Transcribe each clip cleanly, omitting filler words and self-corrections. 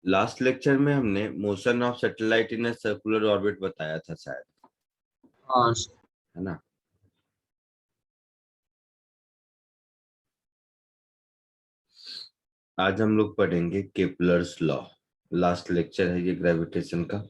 Last lecture में हमने motion of satellite in a circular orbit बताया था शायद, हाँ है ना। आज हम लोग पढ़ेंगे केपलर्स लॉ। लास्ट लेक्चर है ये ग्रेविटेशन का।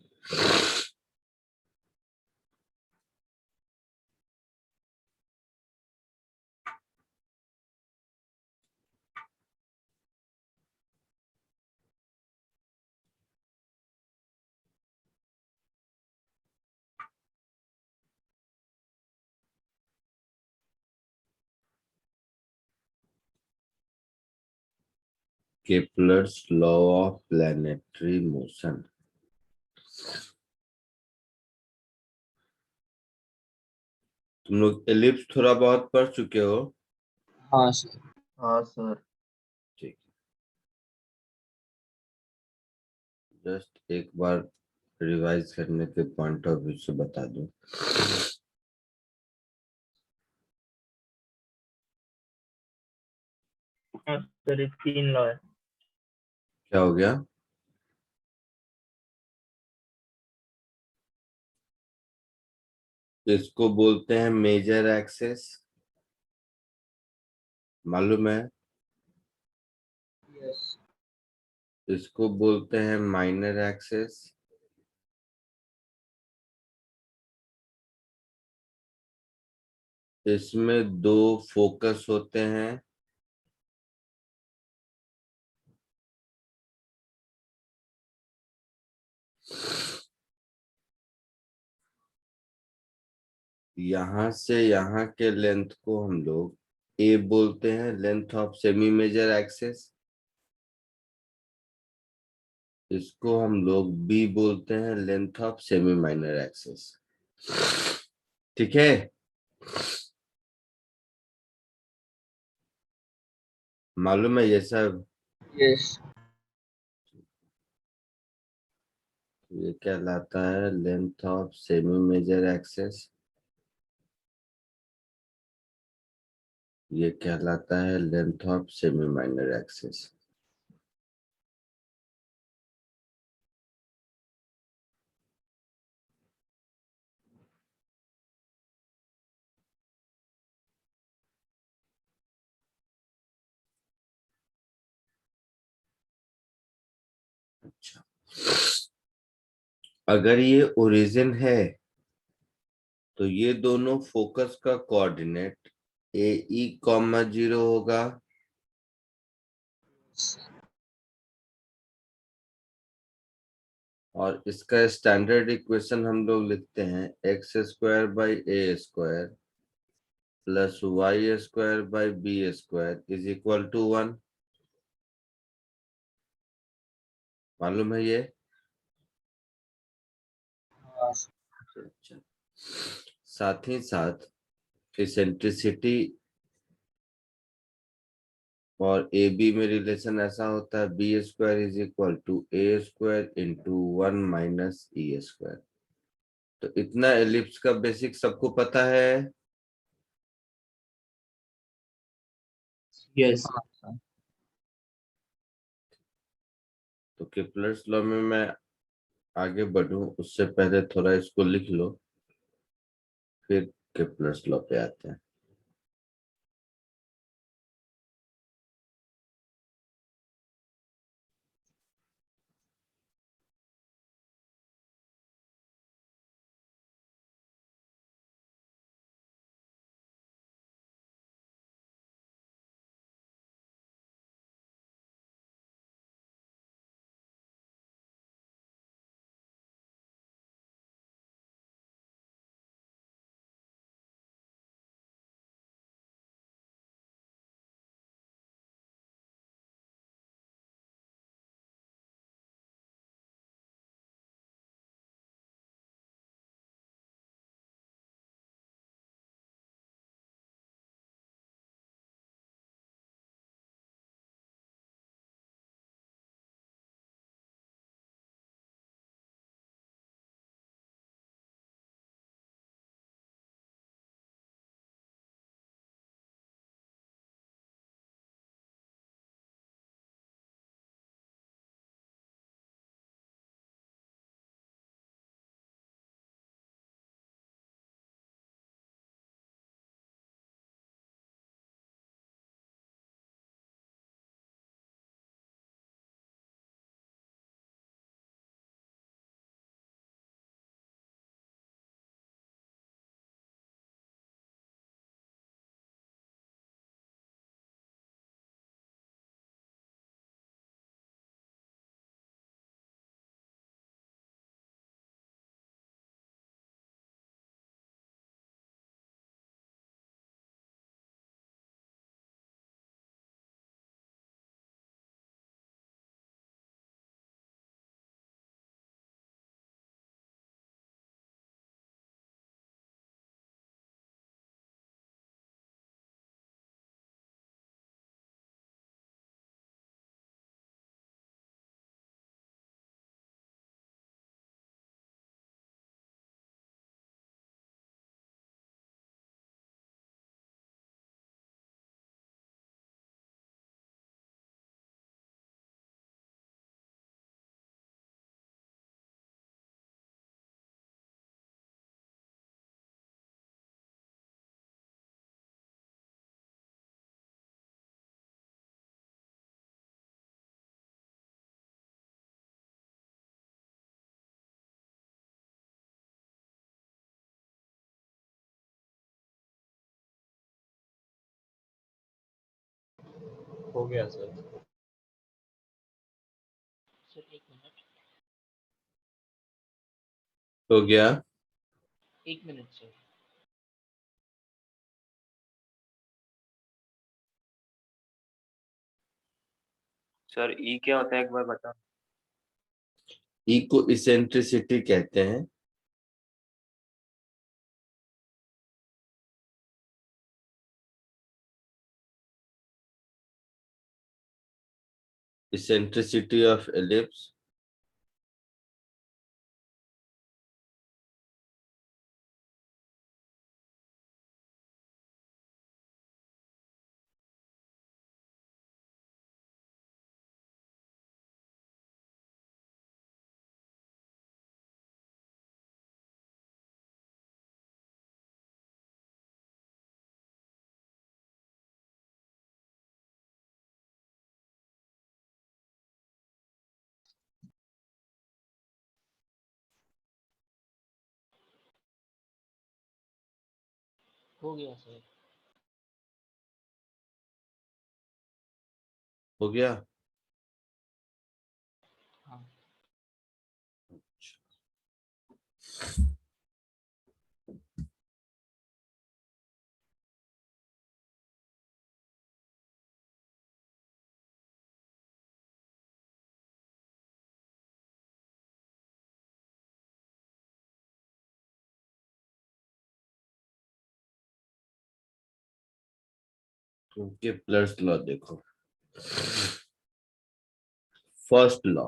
Kepler's law of planetary motion. तुम लोग एलिप्स थोड़ा बहुत पढ़ चुके हो। हाँ सर। हाँ सर। ठीक, जस्ट एक बार रिवाइज करने के पॉइंट ऑफ व्यू से बता दूं। हाँ सर, 3 लॉ है। क्या हो गया? इसको बोलते हैं मेजर एक्सेस, मालूम है। यस। इसको बोलते हैं माइनर एक्सेस। इसमें दो फोकस होते हैं। यहां से यहाँ के लेंथ को हम लोग ए बोलते हैं, length of semi major axis. इसको हम लोग बी बोलते हैं, length of semi minor axis. ठीक है। मालूम है ये सब। यस। ये कहलाता है length of semi major axis. ये कहलाता है length of semi minor axis. अच्छा, अगर ये ओरिजिन है तो ये दोनों फोकस का कोऑर्डिनेट ए ई कॉमा 0 होगा। और इसका स्टैंडर्ड इक्वेशन हम लोग लिखते हैं X square by A square plus Y square by B square is equal to 1। मालूम है ये? हाँ अच्छा, साथ ही साथ इसेंट्रिसिटी और ए बी में रिलेशन ऐसा होता है B square is equal to A square into 1 - E square. तो इतना एलिप्स का बेसिक सबको पता है। यस। तो केपलर्स लॉ में मैं आगे बढ़ूं उससे पहले थोड़ा इसको लिख लो, फिर केपलर्स लॉ पे आते हैं। हो गया सर। सर एक मिनट, हो गया। एक मिनट सर। सर ई क्या होता है एक बार बता। ई को इसेंट्रिसिटी कहते हैं। इसेंट्रिसिटी ऑफ एलिप्स हो गया सर। हो गया। हाँ तो केप्लर्स लॉ देखो। फर्स्ट लॉ,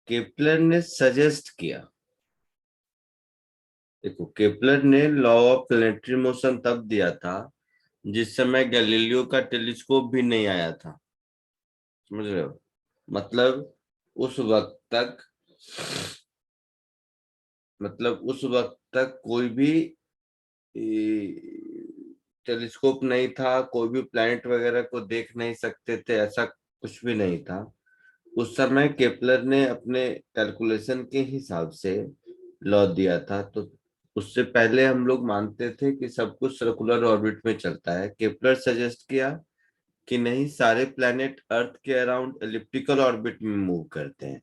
केप्लर ने सजेस्ट किया। देखो, केप्लर ने लॉ ऑफ प्लैनेटरी मोशन तब दिया था जिस समय गैलीलियो का टेलीस्कोप भी नहीं आया था। समझ रहे हो? मतलब उस वक्त तक कोई भी टेलीस्कोप नहीं था, कोई भी प्लैनेट वगैरह को देख नहीं सकते थे, ऐसा कुछ भी नहीं था। उस समय केपलर ने अपने कैलकुलेशन के हिसाब से लॉ दिया था। तो उससे पहले हम लोग मानते थे कि सब कुछ सर्कुलर ऑर्बिट में चलता है। केपलर सजेस्ट किया कि नहीं, सारे प्लैनेट अर्थ के अराउंड एलिप्टिकल ऑर्बिट में मूव करते हैं,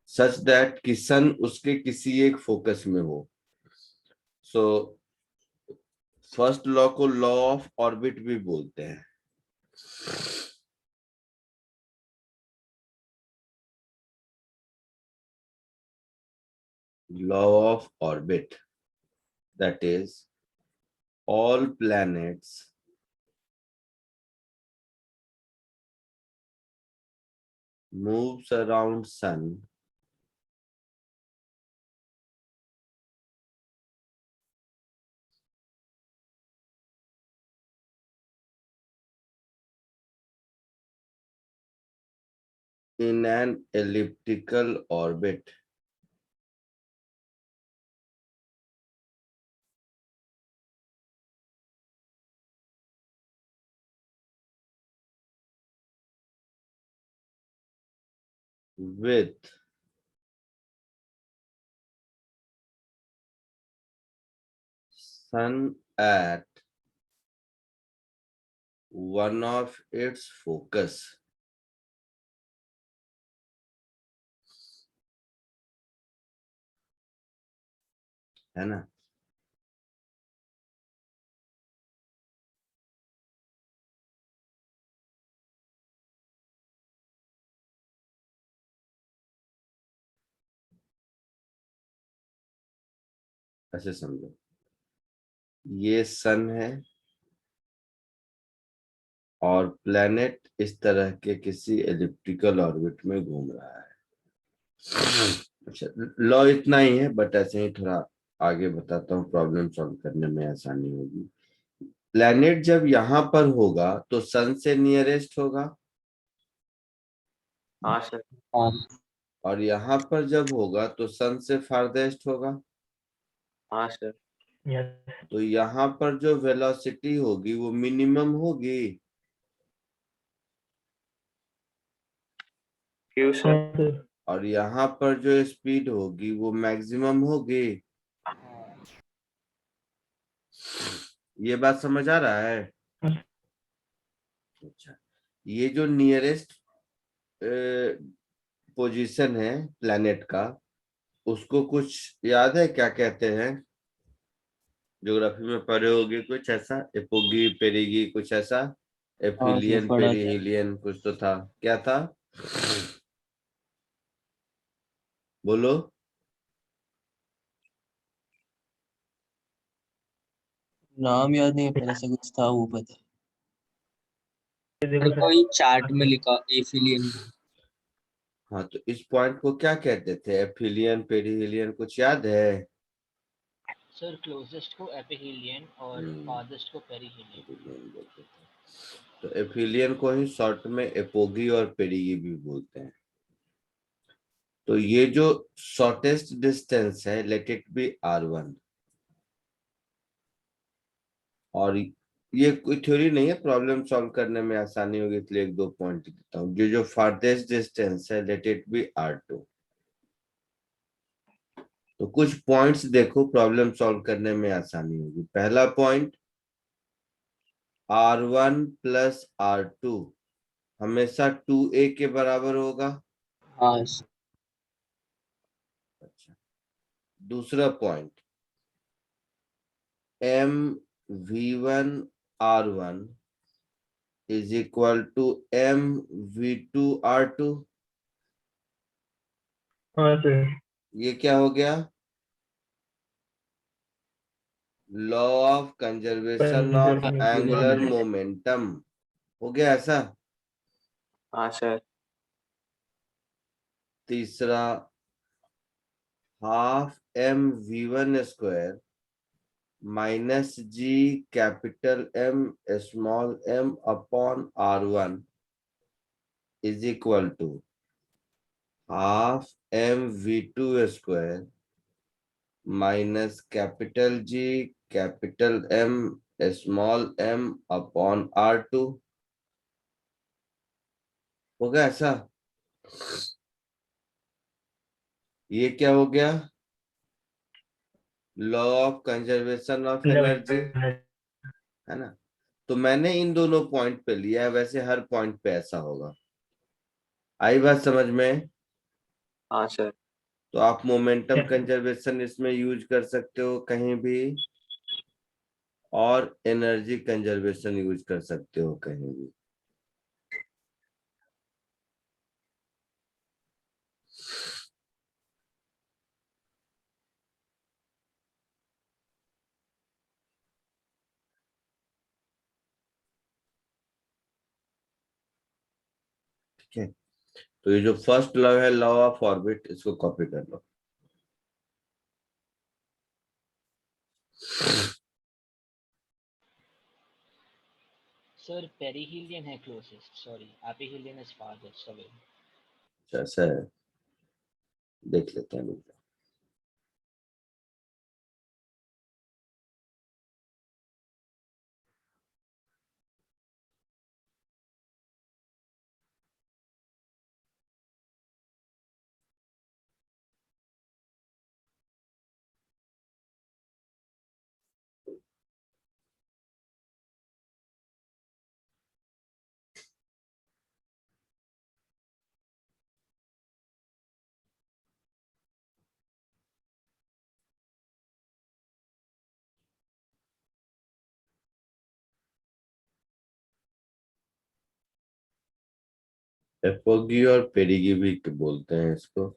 सच दैट कि सन उसके किसी एक फोकस में हो। सो फर्स्ट लॉ को लॉ ऑफ ऑर्बिट भी बोलते हैं। Law of orbit, that is, all planets moves around sun in an elliptical orbit with sun at one of its focus। है ना? ऐसे समझो, ये सन है और प्लेनेट इस तरह के किसी एलिप्टिकल ऑर्बिट में घूम रहा है। अच्छा, लॉ इतना ही है, बट ऐसे ही थोड़ा आगे बताता हूँ, प्रॉब्लम सॉल्व करने में आसानी होगी। प्लैनेट जब यहाँ पर होगा तो सन से नियरेस्ट होगा, हाँ सर। हाँ और यहाँ पर जब होगा तो सन से फारदेस्ट होगा। हाँ सर। यस तो यहाँ पर जो वेलोसिटी होगी वो मिनिमम होगी। क्यों सर? सर। और यहाँ पर जो स्पीड होगी वो मैक्सिमम होगी। हाँ ये बात समझ आ रहा है? अच्छा, ये जो नियरेस्ट पोजीशन है प्लेनेट का, उसको कुछ याद है क्या कहते हैं? ज्योग्राफी में पढ़े होगे कुछ ऐसा, एपोगी पेरिगी कुछ ऐसा, हाँ सर, एफिलियन पढ़ा था। पेरिहिलियन कुछ तो था, क्या था? बोलो। नाम याद नहीं है, पर ऐसा कुछ था, वो पता है। ये देखो सर, कोई चार्ट में लिखा एफिलियन। हाँ, तो इस पॉइंट को क्या कहते थे? एफिलियन पेरिहिलियन कुछ याद है? सर क्लोजेस्ट को एपिहीलियन और हम्म, फारदेस्ट को पेरिहीलियन। पेरिहिलियन बोलते थे। तो एफिलियन को ही शॉर्ट में एपोगी और पेरिगी भी बोलते हैं। तो ये जो शॉर्टेस्ट डिस्टेंस है, लेट इट बी R1। और ये कोई थ्योरी नहीं है, प्रॉब्लम सॉल्व करने में आसानी होगी इसलिए एक दो पॉइंट देता हूँ। जो जो फारदेस्ट डिस्टेंस है, लेट इट बी R2। तो कुछ पॉइंट्स देखो, प्रॉब्लम सॉल्व करने में आसानी होगी। पहला पॉइंट, R1 प्लस R2 हमेशा 2a के बराबर होगा। हाँ सर। अच्छा, दूसरा point, M V1 R1 is equal to M V2 R2। हाँ सर, ये क्या हो गया? Law of conservation of conservation of angular momentum. Momentum हो गया ऐसा। हाँ सर। तीसरा, half M V1 square minus G capital M small m upon R1 is equal to half M V2 square minus capital G capital M small m upon R2। हो गया ऐसा। ये क्या हो गया? Law of conservation of energy, है ना? तो मैंने इन दोनों पॉइंट पे लिया है, वैसे हर पॉइंट पे ऐसा होगा। आई बात समझ में? हाँ सर। तो आप मोमेंटम कंजर्वेशन इसमें यूज कर सकते हो कहीं भी, और एनर्जी कंजर्वेशन यूज कर सकते हो कहीं भी। ठीक है, तो ये जो फर्स्ट लॉ है, लॉ ऑफ ऑर्बिट, इसको कॉपी कर लो। सर पेरिहीलियन है closest, sorry aphelion is farthest away. ऐसा है, देख लेते हैं। एपोगी और पेरिगी भी बोलते हैं इसको।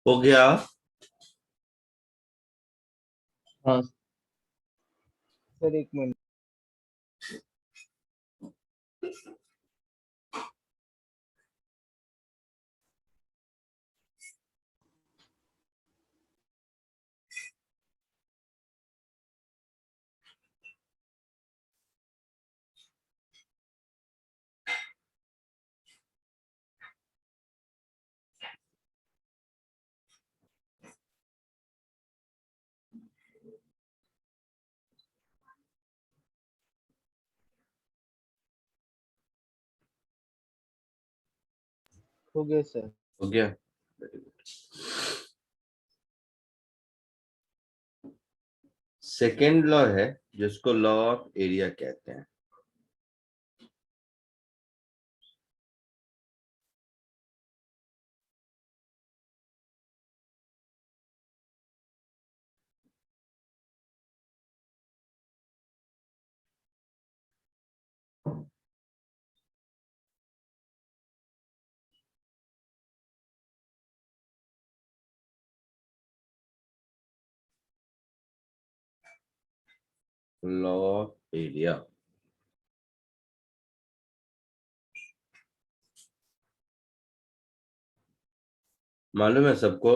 हो गया? हाँ सर एक मिनट। हो गया सर। हो गया। सेकेंड लॉ है जिसको लॉ ऑफ एरिया कहते हैं। लॉ ऑफ एरिया मालूम है सबको?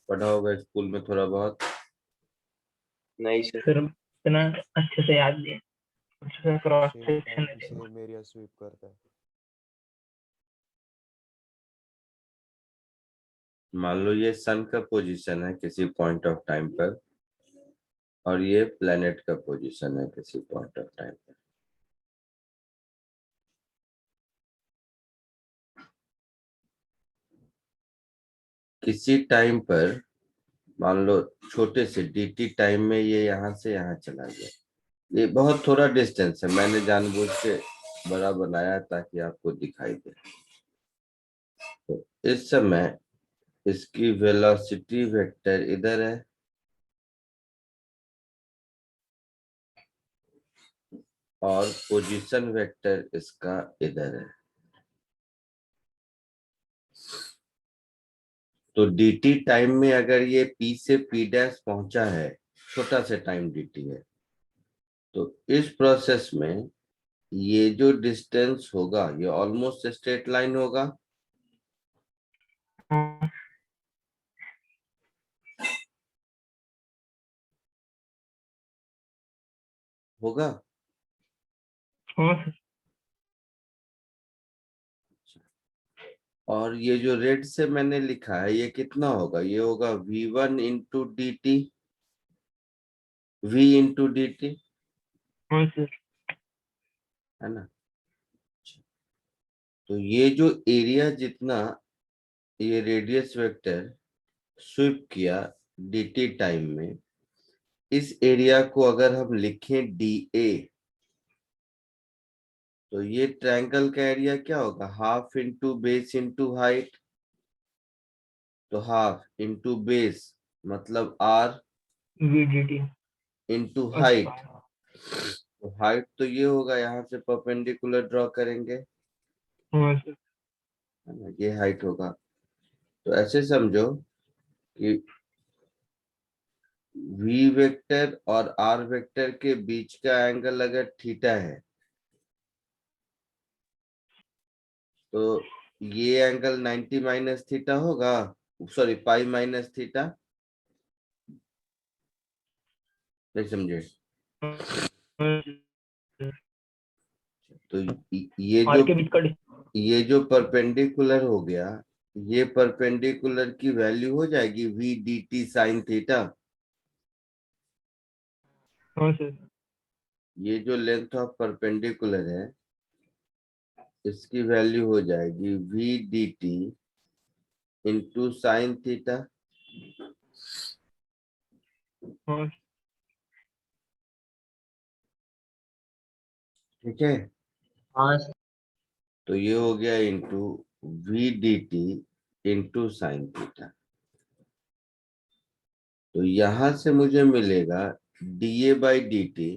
पढ़ा होगा स्कूल में थोड़ा बहुत। नहीं सर। सर इतना अच्छे से याद नहीं है, उससे cross same section time same area sweep करता है। मान लो ये सन का पोजीशन है किसी पॉइंट ऑफ टाइम पर और ये प्लेनेट का पोजीशन है किसी पॉइंट ऑफ टाइम पर। किसी टाइम पर मान लो छोटे से dt टाइम में ये यहाँ से यहाँ चला गया। ये बहुत थोड़ा डिस्टेंस है, मैंने जानबूझ के बड़ा बनाया ताकि आपको दिखाई दे। तो इस समय इसकी वेलोसिटी वेक्टर इधर है और पोजीशन वेक्टर इसका इधर है। तो dt टाइम में अगर ये p से p डैश पहुंचा है, छोटा सा टाइम dt है, तो इस प्रोसेस में ये जो डिस्टेंस होगा ये ऑलमोस्ट स्ट्रेट लाइन होगा। होगा। हाँ सर। और ये जो रेड से मैंने लिखा है ये कितना होगा? ये होगा v1 into D T, v into D T, हाँ सर। है ना? तो ये जो एरिया जितना ये रेडियस वेक्टर स्वीप किया dt टाइम में, इस एरिया को अगर हम लिखें dA, तो ये ट्रायंगल का एरिया क्या होगा? Half into base into height. तो हाफ इंटू बेस मतलब r VDT। इंटू अच्छा। हाइट। तो हाइट तो ये होगा, यहाँ से परपेंडिकुलर ड्रॉ करेंगे, हाँ सर। है ना? ये हाइट होगा। तो ऐसे समझो कि v वेक्टर और r वेक्टर के बीच का एंगल अगर थीटा है तो ये एंगल 90 माइनस थीटा होगा, सॉरी पाई माइनस थीटा। नहीं समझे? हाँ सर। तो ये और जो के बीच का ये जो परपेंडिकुलर हो गया, ये परपेंडिकुलर की वैल्यू हो जाएगी v dt साइन थीटा। हाँ सर। ये जो लेंथ ऑफ परपेंडिकुलर है इसकी वैल्यू हो जाएगी v dt into sine theta. हाँ ठीक है? हाँ सर। तो ये हो गया into v dt into sine theta. तो यहां से मुझे मिलेगा dA by dt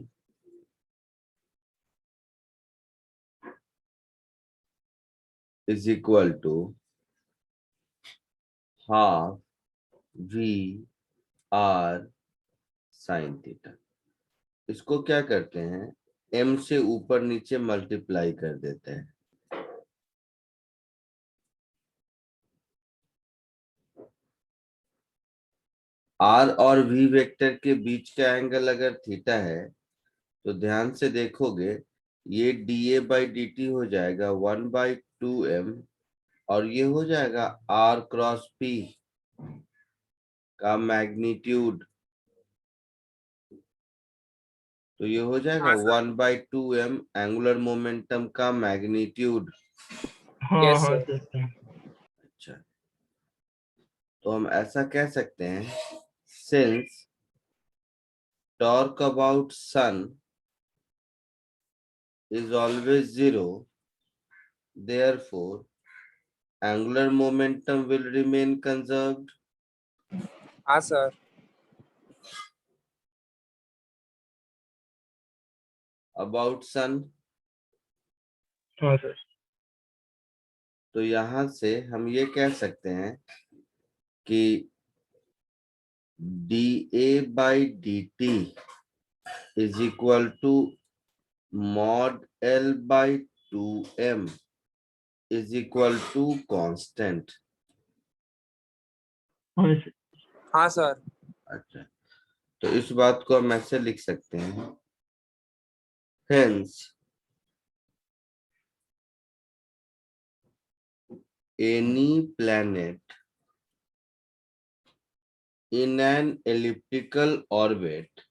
is equal to half V R sine theta. इसको क्या करते हैं, m से ऊपर नीचे मल्टीप्लाई कर देते हैं। r और v वेक्टर के बीच का एंगल अगर थीटा है तो ध्यान से देखोगे ये dA बाई dt हो जाएगा 1/2m और ये हो जाएगा r क्रॉस p का मैग्नीट्यूड। तो ये हो जाएगा 1/2m एंगुलर मोमेंटम का मैग्नीट्यूड। हाँ Yes, हाँ sir. सर। अच्छा, तो हम ऐसा कह सकते हैं, since torque about sun is always zero, therefore angular momentum will remain conserved हाँ सर. about sun। हाँ सर। तो यहां से हम ये कह सकते हैं कि dA by dt is equal to mod L by 2m is equal to constant। हाँ सर। हाँ सर. अच्छा, तो इस बात को हम ऐसे लिख सकते हैं, hence any planet in an elliptical orbit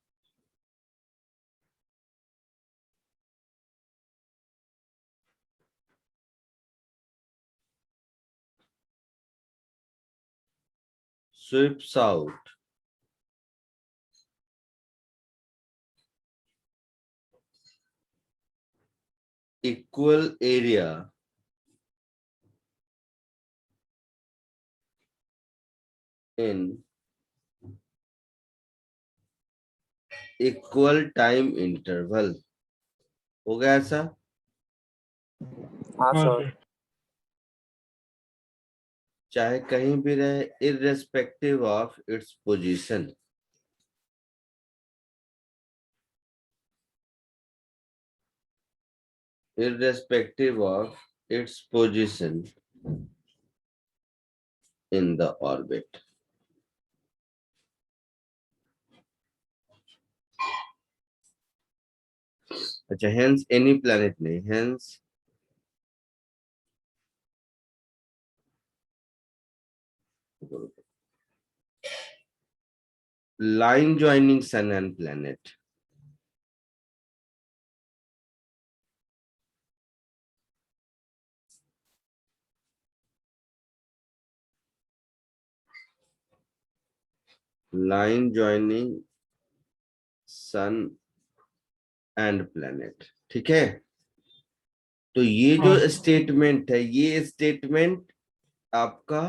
sweeps out equal area in equal time interval। हो गया ऐसा? हाँ हाँ सर. सर। चाहे कहीं भी रहे, irrespective of its position। irrespective of its position in the orbit। अच्छा, hence any planet नहीं, hence line joining sun and planet line joining sun and planet। ठीक है, तो ये जो हाँ स्टेटमेंट है, ये स्टेटमेंट आपका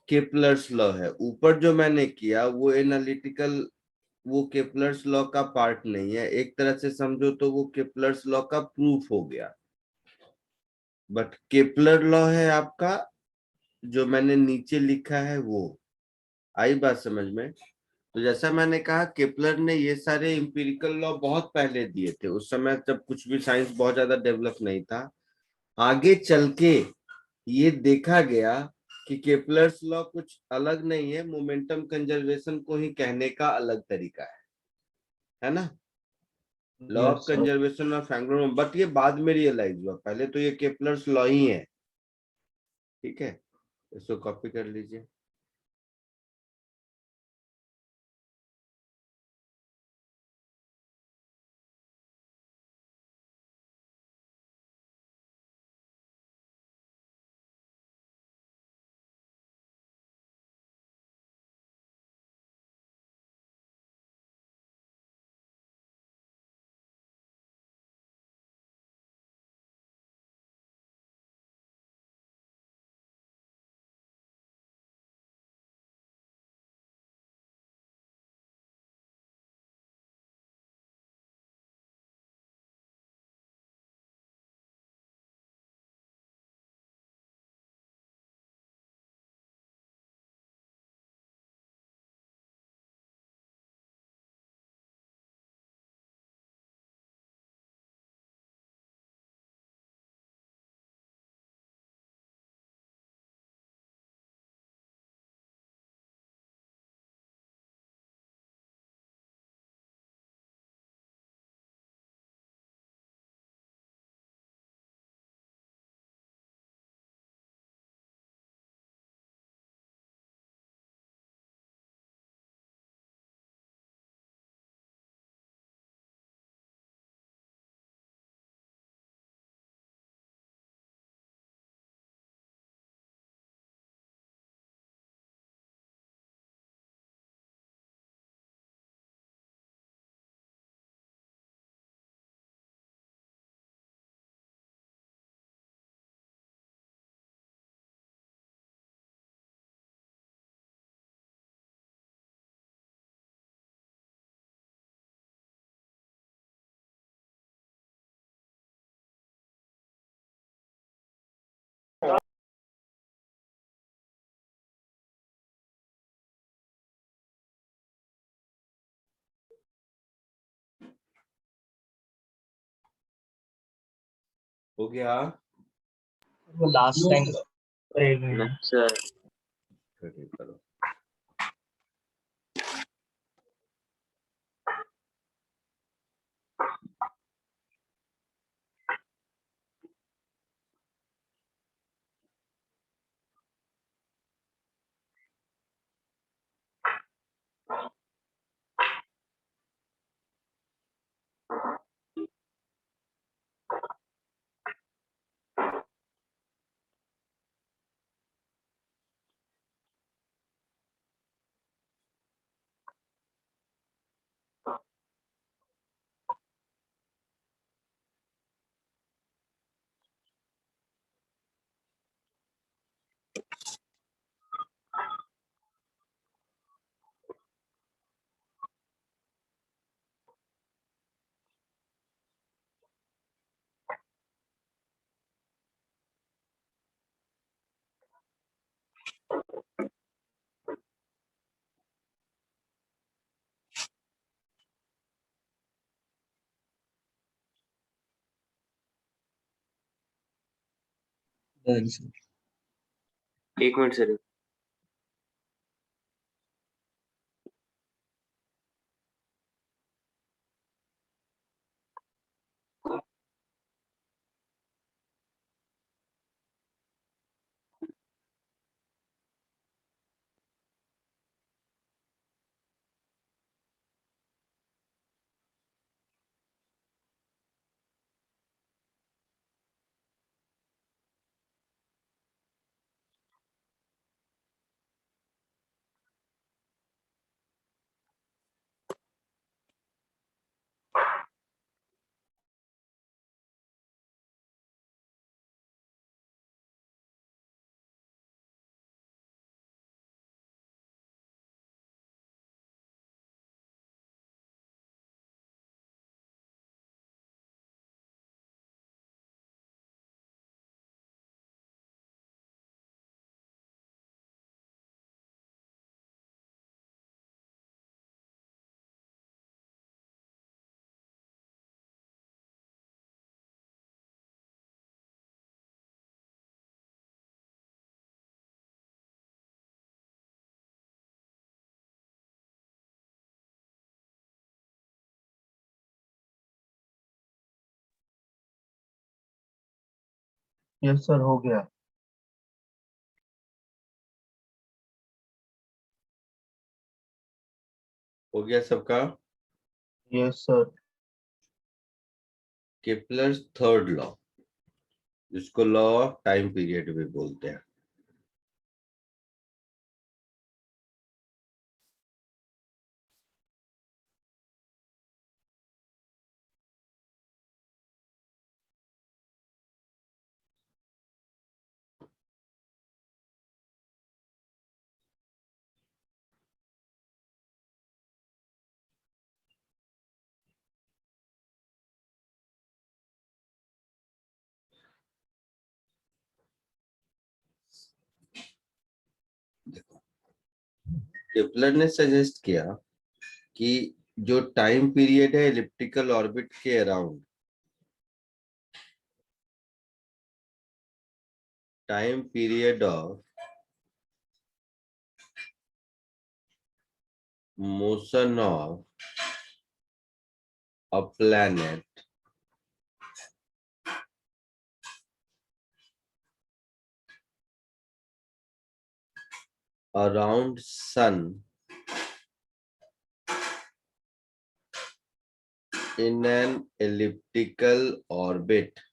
केपलर्स लॉ है। ऊपर जो मैंने किया वो एनालिटिकल, वो केपलर्स लॉ का पार्ट नहीं है, एक तरह से समझो तो वो केपलर्स लॉ का प्रूफ हो गया। बट केपलर लॉ है आपका जो मैंने नीचे लिखा है वो। आई बात समझ में? तो जैसा मैंने कहा, केपलर ने ये सारे इंपिरिकल लॉ बहुत पहले दिए थे, उस समय जब कुछ भी साइंस बहुत ज्यादा डेवलप नहीं था। आगे चल के ये देखा गया कि केपलर्स लॉ कुछ अलग नहीं है, मोमेंटम कंजर्वेशन को ही कहने का अलग तरीका है ना? Law of Yes, sir. Conservation of angular, but ये बाद में रियलाइज हुआ, पहले तो ये केपलर्स लॉ ही है। ठीक है, इसको कॉपी कर लीजिए। हो गया? वो लास्ट टाइम एक मिनट नहीं सर। ठीक करो। Done sir. 1 minute sir. Yes sir हो गया। हो गया सबका? Yes sir. Kepler's third law, जिसको लॉ ऑफ टाइम पीरियड भी बोलते हैं। केपलर ने सजेस्ट किया कि जो टाइम पीरियड है एलिप्टिकल ऑर्बिट के around, time period of motion of a planet around sun in an elliptical orbit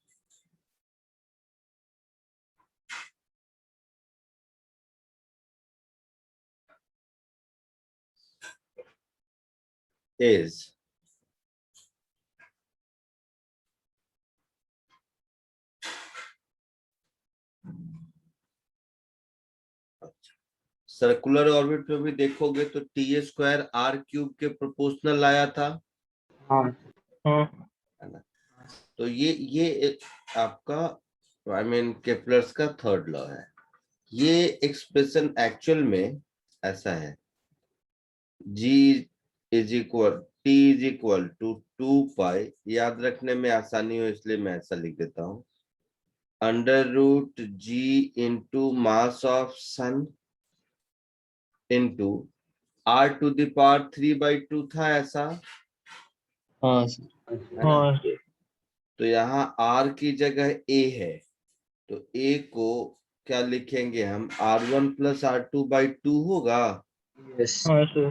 is circular orbit में भी देखोगे तो टी स्क्वायर आर क्यूब के प्रोपोर्शनल आया था, हाँ है ना? तो ये आपका आई मीन केपलर्स का थर्ड लॉ है। ये एक्सप्रेशन एक्चुअल में ऐसा है, G is equal T is equal to 2 pi, याद रखने में आसानी हो इसलिए मैं ऐसा लिख देता हूँ, under root G into mass of sun into r⁻³ था ऐसा, हाँ सर। है ना? हाँ तो यहाँ r की जगह a है, तो a को क्या लिखेंगे हम? r1 + r2/2 होगा, हाँ सर।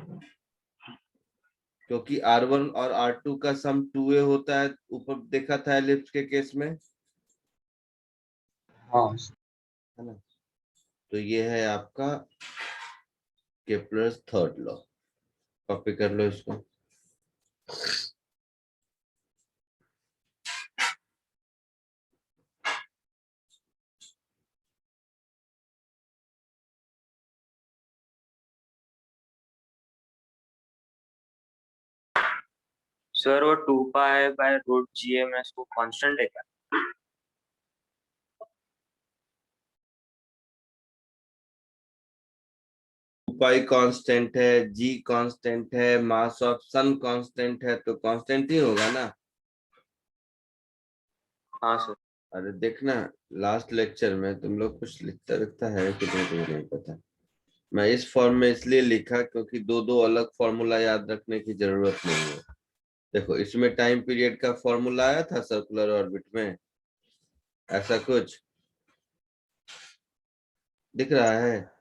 क्योंकि r1 और r2 का सम 2a होता है, ऊपर देखा था एलिप्स के केस में, है ना? तो ये है आपका केप्लर्स थर्ड लॉ। कॉपी कर लो इसको। सर वो 2π/√gms वो कांस्टेंट है क्या? पाई कांस्टेंट है, जी कांस्टेंट है, मास ऑफ सन कांस्टेंट है, तो कांस्टेंट ही होगा ना। हाँ सर। अरे देखना, लास्ट लेक्चर में तुम लोग कुछ लिखता लिखता है कि नहीं पता। मैं इस फॉर्म में इसलिए लिखा क्योंकि दो दो अलग फॉर्मूला याद रखने की जरूरत नहीं है। देखो, इसमें टाइम पीरियड का फॉर्मूला आया था सर्कुलर ऑर्बिट में, ऐसा कुछ दिख रहा है?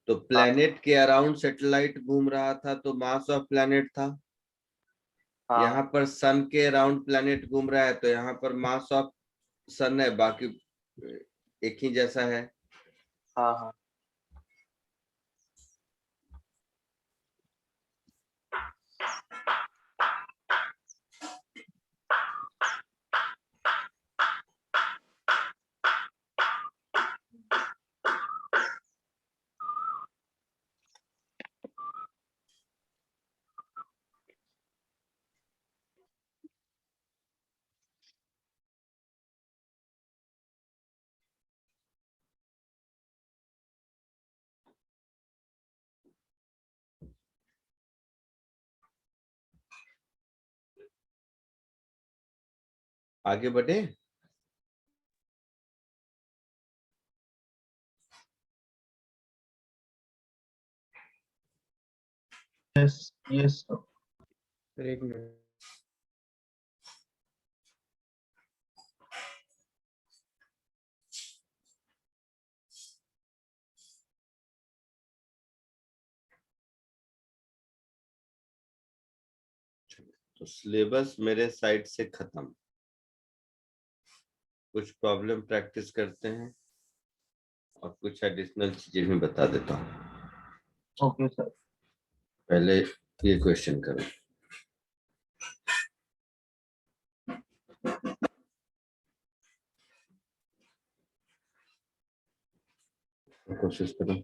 तो प्लेनेट के अराउंड सैटेलाइट घूम रहा था, तो मास ऑफ प्लेनेट था। यहाँ हाँ पर सन के अराउंड प्लेनेट घूम रहा है, तो यहाँ पर मास ऑफ सन है, बाकी एक ही जैसा है। हाँ हाँ। आगे बढ़े। Yes yes. सर एक मिनट। तो सिलेबस मेरे साइड से खत्म। कुछ प्रॉब्लम प्रैक्टिस करते हैं और कुछ एडिशनल चीजें भी बता देता हूँ। Okay sir. पहले ये क्वेश्चन करो। कोशिश करो।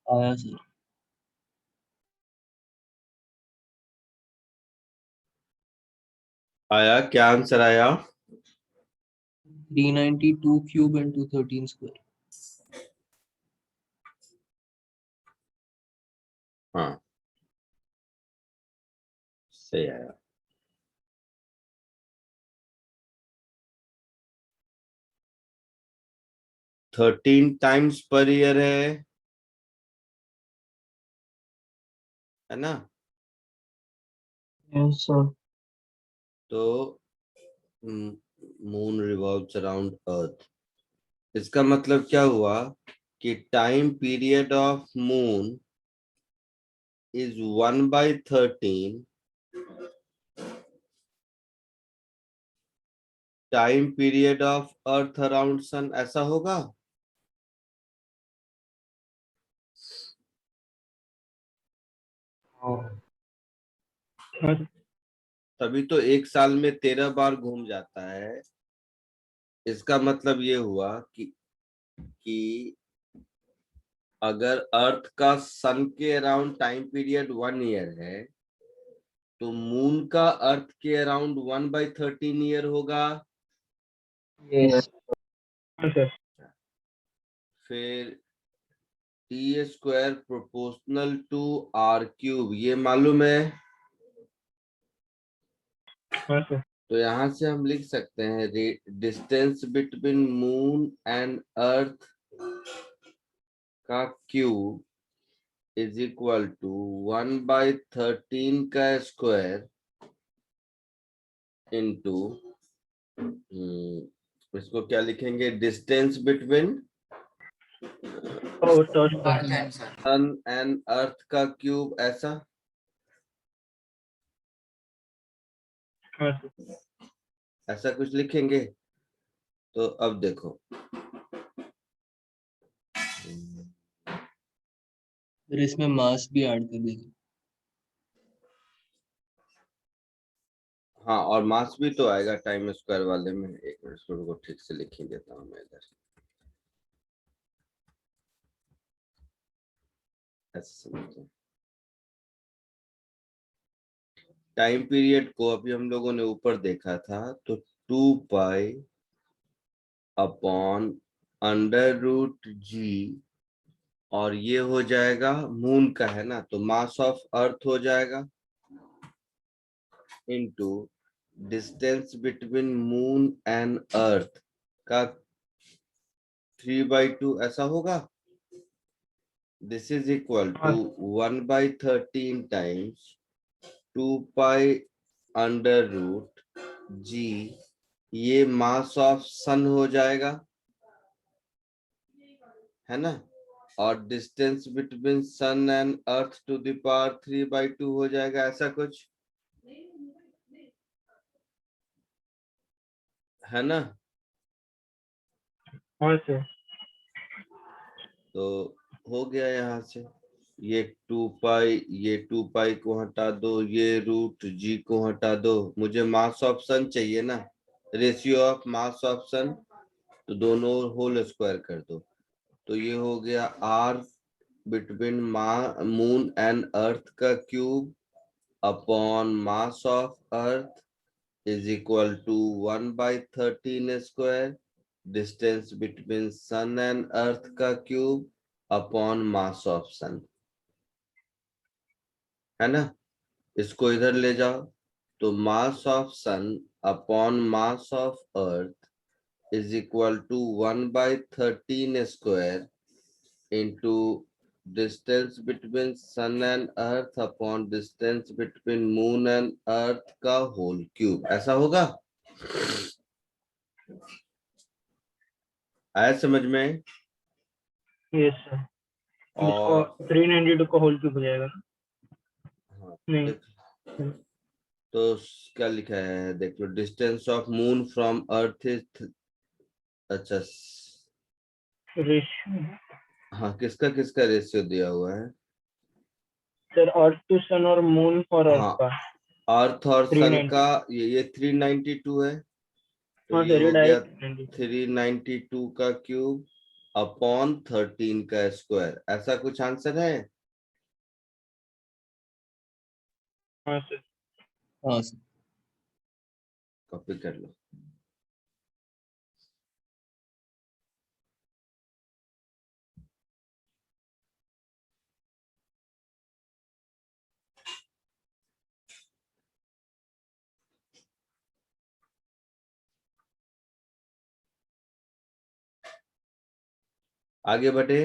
आया सर। आया, क्या आंसर आया? 392 क्यूब इंटू 13 स्क्वायर। हाँ, सही आया। 13 टाइम्स पर ईयर है ना? Yes sir. तो मून रिवॉल्व्स अराउंड अर्थ। इसका मतलब क्या हुआ कि time period of moon is 1/13 time period of earth around sun, ऐसा होगा? हाँ सर। तभी तो एक साल में 13 बार घूम जाता है। इसका मतलब ये हुआ कि अगर अर्थ का सन के अराउंड टाइम पीरियड 1 ईयर है, तो मून का अर्थ के अराउंड 1/13 ईयर होगा। यस हाँ सर। फिर T square proportional to R cube, ये मालूम है। हाँ सर। तो यहां से हम लिख सकते हैं distance between moon and earth का क्यूब इज इक्वल टू 1/13 का स्क्वायर इंटू, इसको क्या लिखेंगे, डिस्टेंस बिटवीन और तो सर। सन एंड अर्थ का क्यूब, ऐसा। हाँ सर। ऐसा कुछ लिखेंगे। तो अब देखो, फिर इसमें मास भी ऐड कर देंगे। हाँ, और मास भी तो आएगा टाइम स्क्वायर वाले में। एक मिनट, इसको को ठीक से लिख ही देता हूँ मैं इधर, ऐसे समझो। टाइम पीरियड को अभी हम लोगों ने ऊपर देखा था, तो 2 पाई अपॉन √g, और ये हो जाएगा मून का है ना, तो मास ऑफ अर्थ हो जाएगा into distance between moon and earth का 3/2, ऐसा होगा। This is equal to 1/13 times 2 pi √g, ये मास ऑफ सन हो जाएगा, है ना। और distance between sun and earth to the power 3/2 हो जाएगा, ऐसा कुछ है ना। हाँ सर। तो हो गया यहाँ से, ये 2 पाई, ये 2 पाई को हटा दो, ये √g को हटा दो, मुझे मास ऑफ सन चाहिए ना, रेशियो ऑफ मास ऑफ सन, तो दोनों होल स्क्वायर कर दो। तो ये हो गया r between moon and earth का cube upon mass of earth is equal to 1/13 square, distance between sun and earth का cube upon mass of sun, है ना। इसको इधर ले जाओ, तो mass of sun upon mass of earth is equal to 1/13 square into distance between sun and earth upon distance between moon and earth का whole cube, ऐसा होगा। आया समझ में? Yes sir. इसको और 392 का होल क्यूब हो जाएगा। हाँ, नहीं। तो क्या लिखा है देख लो, distance of moon from earth is, अच्छा रेशियो हाँ, किसका किसका रेशियो दिया हुआ है? सर, अर्थ टू सन और मून फॉर अर्थ हाँ, का अर्थ और सन 390। का ये 392 है, तो हाँ ये सर, ये हो गया डायरेक्ट 392। 392 का क्यूब अपॉन 13 का स्क्वायर, ऐसा कुछ आंसर है? हाँ सर। हाँ सर। कॉपी कर लो। आगे बढ़े।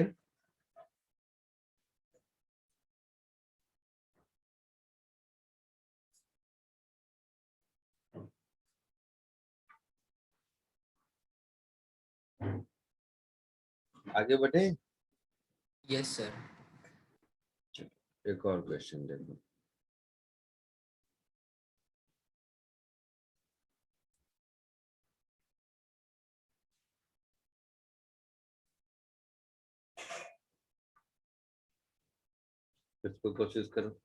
आगे बढ़े। Yes sir. एक और क्वेश्चन देखो। इसको कोशिश करो।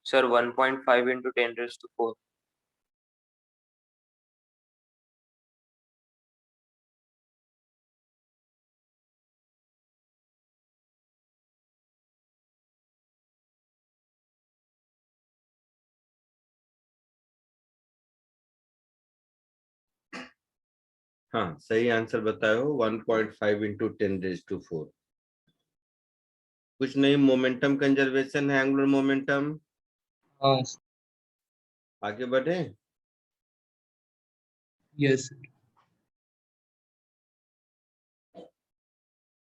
Sir 1.5 into 10 raised to 4. हाँ, सही आंसर बताए हो। 1.5 इंटू 10⁻⁴। कुछ नहीं, मोमेंटम कंजर्वेशन है, एंगुलर मोमेंटम। हाँ आगे बढ़े। Yes sir.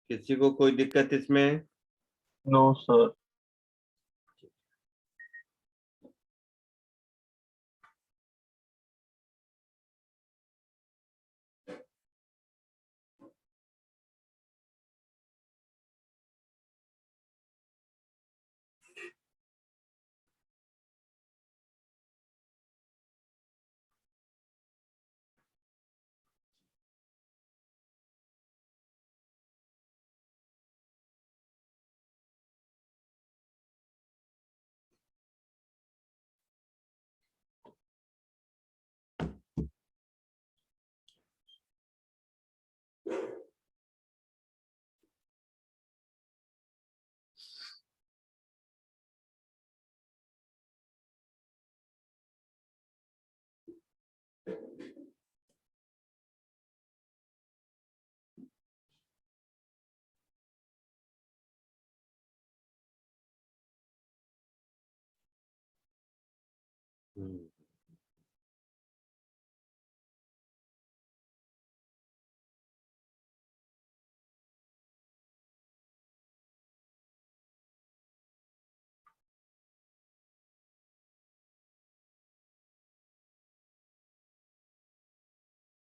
किसी को कोई दिक्कत इसमें? No, sir.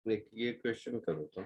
देखिए क्वेश्चन करो तो।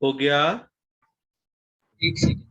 हो गया। एक सेकेंड।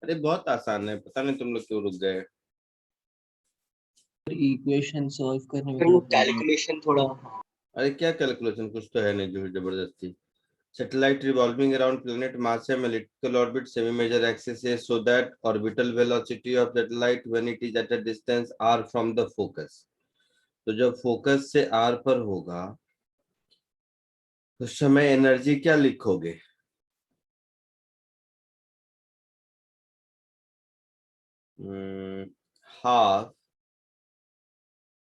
अरे बहुत आसान है, पता नहीं तुम लोग क्यों रुक गए। इक्वेशन सॉल्व करने में वो थोड़ा problem कैलकुलेशन थोड़ा। अरे क्या कैलकुलेशन, कुछ तो है नहीं जो जबरदस्ती। Satellite revolving around planet mass है, elliptical orbit, semi major axis है, so that orbital velocity of satellite when it is at a distance r from the focus। तो जब फोकस से r पर होगा उस समय एनर्जी क्या लिखोगे? Half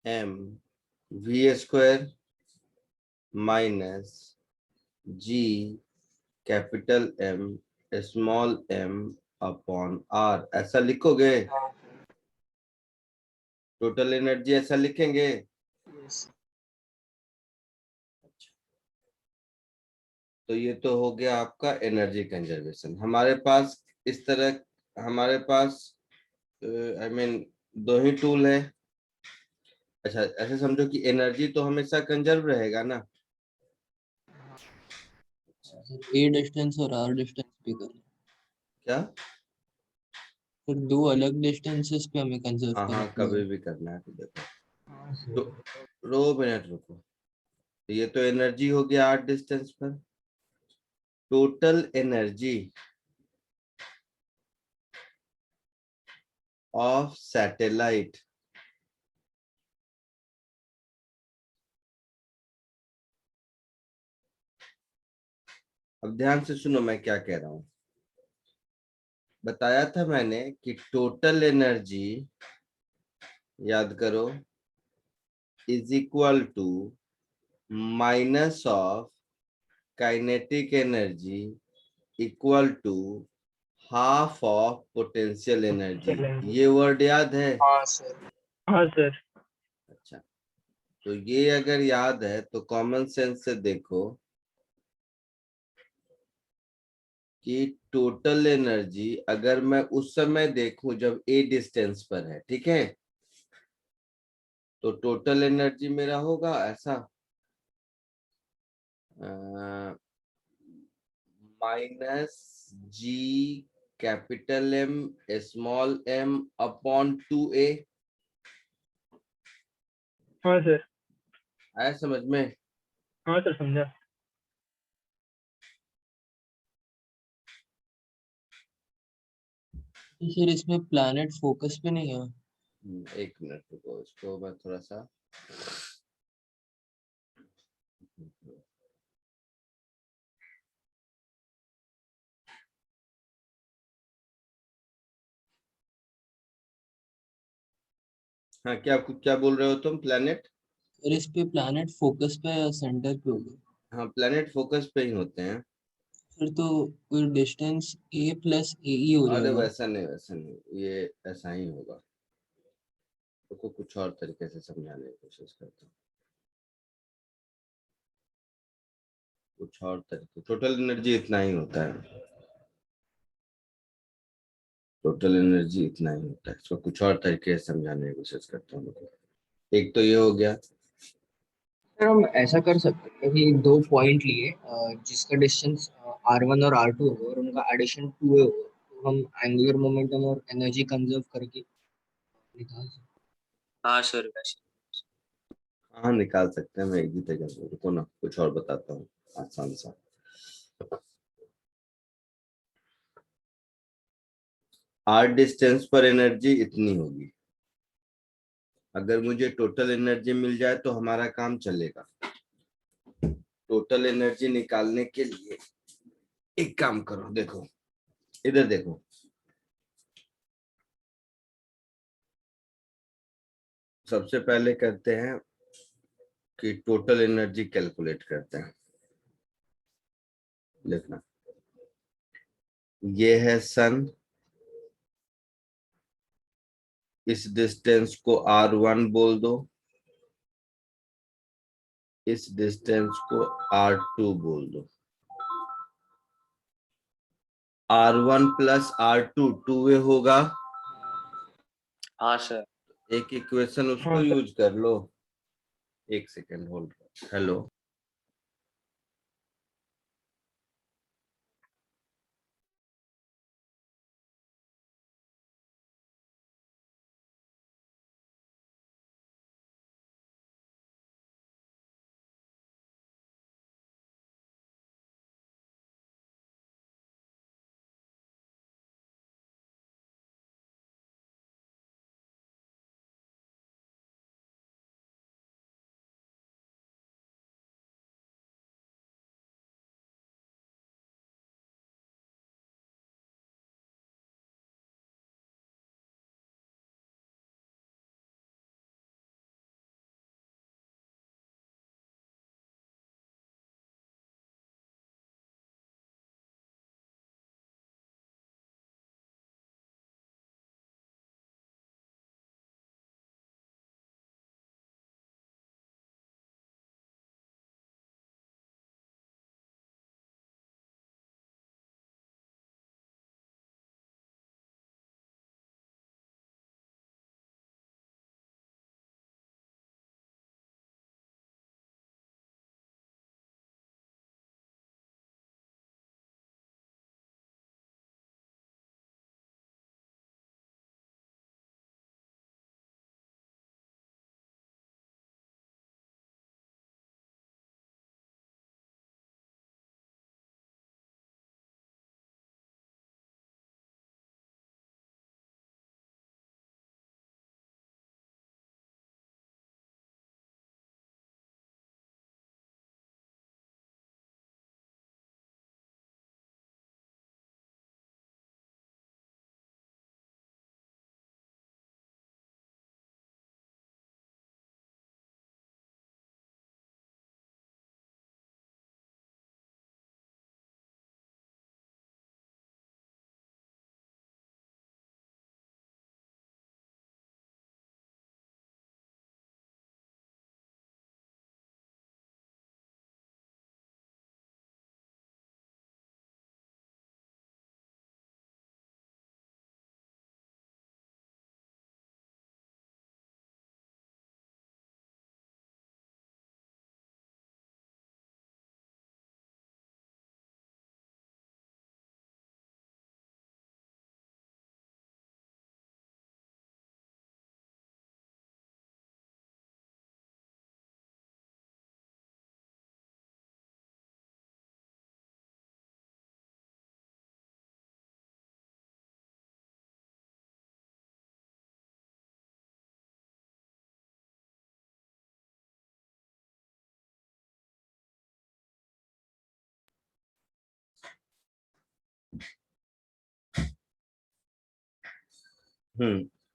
m v square minus g capital M small m upon r, ऐसा लिखोगे? टोटल एनर्जी ऐसा लिखेंगे? तो ये तो हो गया आपका एनर्जी कंजर्वेशन। हमारे पास इस तरह हमारे पास आई मीन दो ही टूल है। अच्छा ऐसे समझो कि एनर्जी तो हमेशा कंजर्व रहेगा ना। ए डिस्टेंस और आर डिस्टेंस पे करना। क्या? फिर दो अलग डिस्टेंसेस पे हमें कंजर्व हाँ करना हाँ पड़ेगा। कभी भी करना है तो देखो। तो रो मिनट रुको। ये तो एनर्जी हो गया आर डिस्टेंस पर। टोटल एनर्जी ऑफ सैटेलाइट अब ध्यान से सुनो मैं क्या कह रहा हूं। बताया था मैंने कि टोटल एनर्जी, याद करो, is equal to minus of kinetic energy equal to half of potential energy. Energy। ये वर्ड याद है? हाँ सर। हाँ सर। अच्छा, तो ये अगर याद है तो कॉमन सेंस से देखो कि टोटल एनर्जी अगर मैं उस समय देखूं जब ए डिस्टेंस पर है, ठीक है, तो टोटल एनर्जी मेरा होगा ऐसा, minus G capital M small M upon 2a। हाँ सर। आया समझ में? हाँ सर, समझा। तो सर इसमें प्लैनेट फोकस पे नहीं है? एक मिनट रुको, इसको मैं थोड़ा सा हाँ, क्या बोल रहे हो तुम? प्लैनेट? और इस पे प्लैनेट फोकस पे या सेंटर पे होगा? हाँ, प्लैनेट फोकस पे ही होते हैं। फिर तो कोई डिस्टेंस a प्लस ए ही हो अरे जाएगा। वैसा नहीं, वैसा नहीं, ये ऐसा ही होगा। तो कुछ और तरीके से समझाने की कोशिश करता हूँ। कुछ और तरीके, टोटल एनर्जी इतना ही होता है। टोटल एनर्जी इतना ही होता है, इसको कुछ और तरीके से समझाने की कोशिश करता हूँ। एक तो ये हो गया। सर हम ऐसा कर सकते हैं कि दो पॉइंट लिए जिसका डिस्टेंस r1 और r2 होगा और उनका एडिशन 2a होगा, तो हम एंगुलर मोमेंटम और एनर्जी कंजर्व करके निकाल सकते हाँ सर वैसे। हाँ, निकाल सकते हैं। मैं एक भी तरीके से, रुको ना, कुछ और बताता हूँ आसान सा। आर डिस्टेंस पर एनर्जी इतनी होगी। अगर मुझे टोटल एनर्जी मिल जाए तो हमारा काम चलेगा। टोटल एनर्जी निकालने के लिए एक काम करो, देखो इधर देखो। सबसे पहले करते हैं कि टोटल एनर्जी कैलकुलेट करते हैं। देखना, ये है सन, इस डिस्टेंस को r1 बोल दो, इस डिस्टेंस को r2 बोल दो। r1 प्लस r2 2a होगा। हाँ सर। एक इक्वेशन उसको हाँ सर। यूज कर लो। एक सेकेंड होल्ड। हेलो।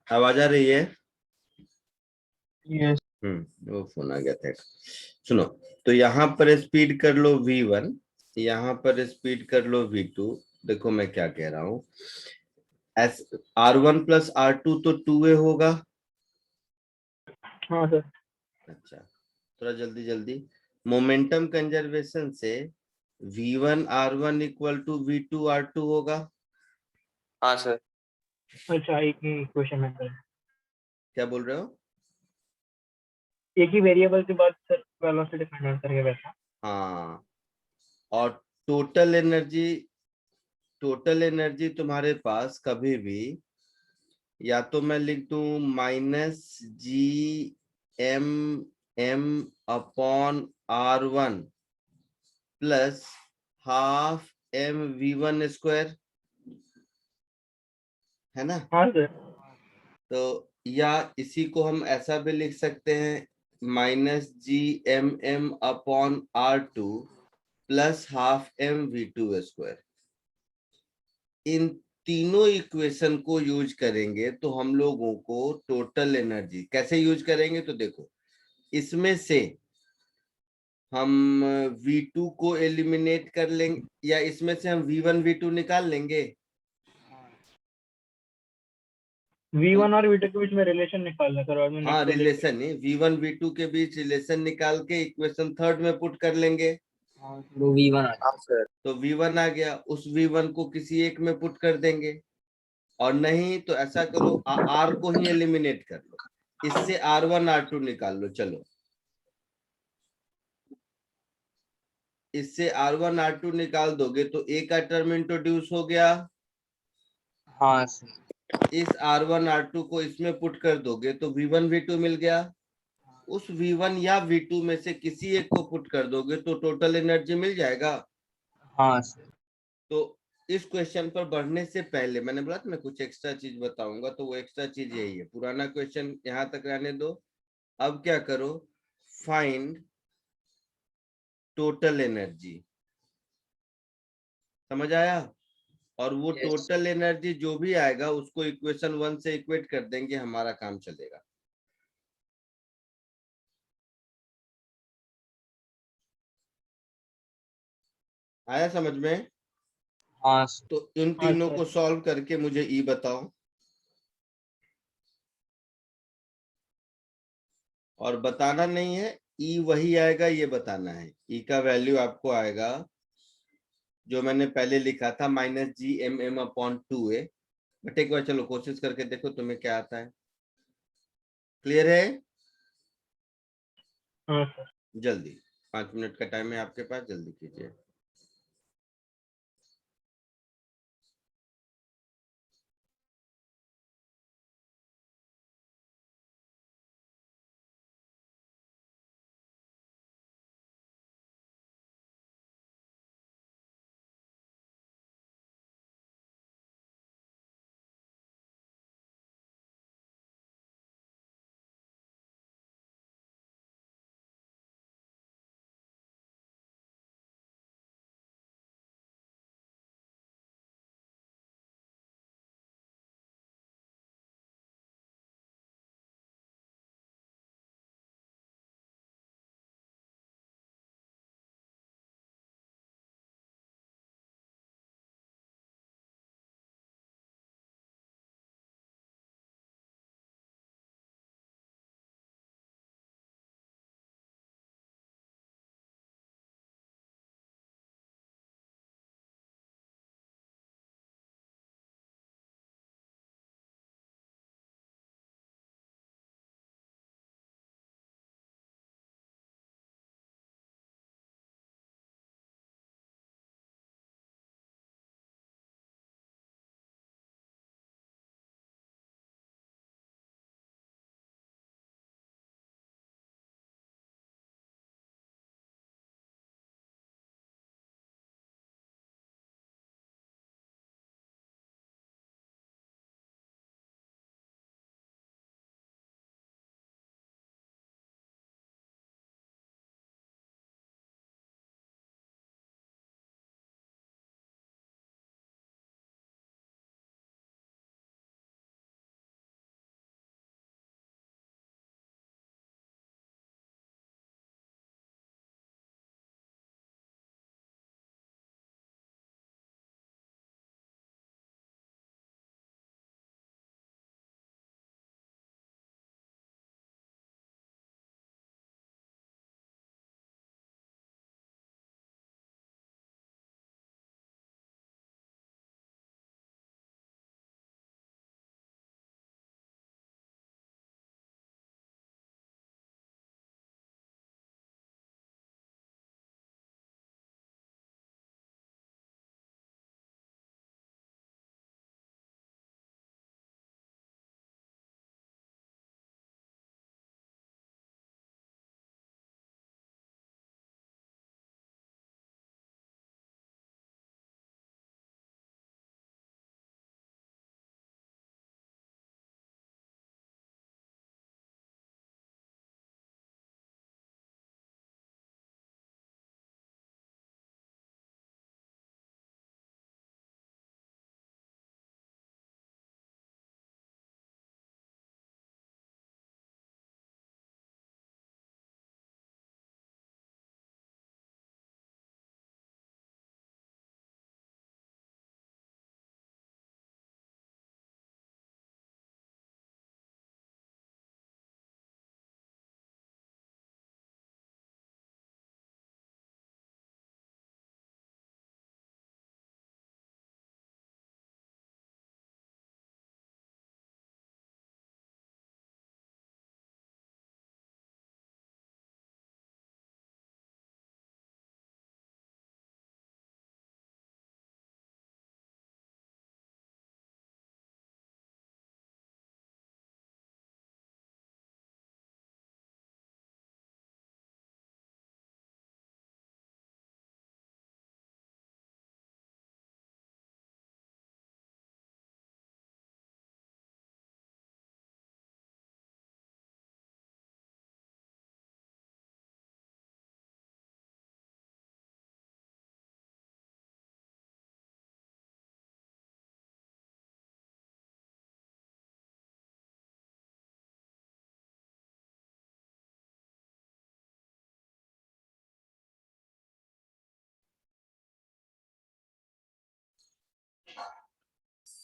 आवाज आ रही है? यस। वो फोन आ गया था। सुनो, तो यहाँ पर स्पीड कर लो v1, यहाँ पर स्पीड कर लो v2। देखो मैं क्या कह रहा हूँ, एस r1 प्लस r2 तो 2a होगा। हाँ सर। अच्छा, थोड़ा जल्दी जल्दी। मोमेंटम कंजर्वेशन से v1 r1 equal to v2 r2 होगा। हाँ सर। अच्छा, एक ही क्वेश्चन है सर, क्या बोल रहे हो? एक ही वेरिएबल के बाद सर वेलोसिटी फाइंड आउट करके वैसा। हाँ, और टोटल एनर्जी, टोटल एनर्जी तुम्हारे पास कभी भी, या तो मैं लिख दूं -gm/m/r1 प्लस ½ mv1 स्क्वायर, है ना? हाँ सर। तो या इसी को हम ऐसा भी लिख सकते हैं -gmm/r2 प्लस ½mv2 स्क्वायर। इन तीनों इक्वेशन को यूज करेंगे तो हम लोगों को टोटल एनर्जी कैसे यूज करेंगे, तो देखो इसमें से हम v2 को एलिमिनेट कर लेंगे, या इसमें से हम v1 v2 निकाल लेंगे। V1 और V2 के बीच में रिलेशन निकालना सर, और मैं हाँ, नेट को देख के। रिलेशन ही v1 v2 के बीच रिलेशन निकाल के इक्वेशन थर्ड में पुट कर लेंगे। हाँ सर, वो V1 आ हाँ सर। तो v1 आ गया, उस v1 को किसी एक में पुट कर देंगे, और नहीं तो ऐसा करो r को ही एलिमिनेट कर लो, इससे r1 r2 निकाल लो। चलो, इससे r1 r2 निकाल दोगे तो a का टर्म इंट्रोड्यूस हो गया, हाँ सर। इस r1 r2 को इसमें पुट कर दोगे तो v1 v2 मिल गया। उस v1 या v2 में से किसी एक को पुट कर दोगे तो टोटल एनर्जी मिल जाएगा। हाँ सर। तो इस क्वेश्चन पर बढ़ने से पहले मैंने बोला था मैं कुछ एक्स्ट्रा चीज बताऊंगा, तो वो एक्स्ट्रा चीज यही है। पुराना क्वेश्चन यहां तक रहने दो। अब क्या करो, फाइंड टोटल एनर्जी। समझ आया? और वो Yes. टोटल एनर्जी जो भी आएगा उसको इक्वेशन 1 से इक्वेट कर देंगे, हमारा काम चलेगा। आया समझ में? हाँ सर। तो इन हाँ तीनों सर। को सॉल्व करके मुझे ई बताओ, और बताना नहीं है, ई वही आएगा ये बताना है। ई का वैल्यू आपको आएगा जो मैंने पहले लिखा था -gmm/2a। बट एक बार चलो कोशिश करके देखो तुम्हें क्या आता है। क्लियर है? हाँ सर। जल्दी, 5 मिनट का टाइम है आपके पास, जल्दी कीजिए।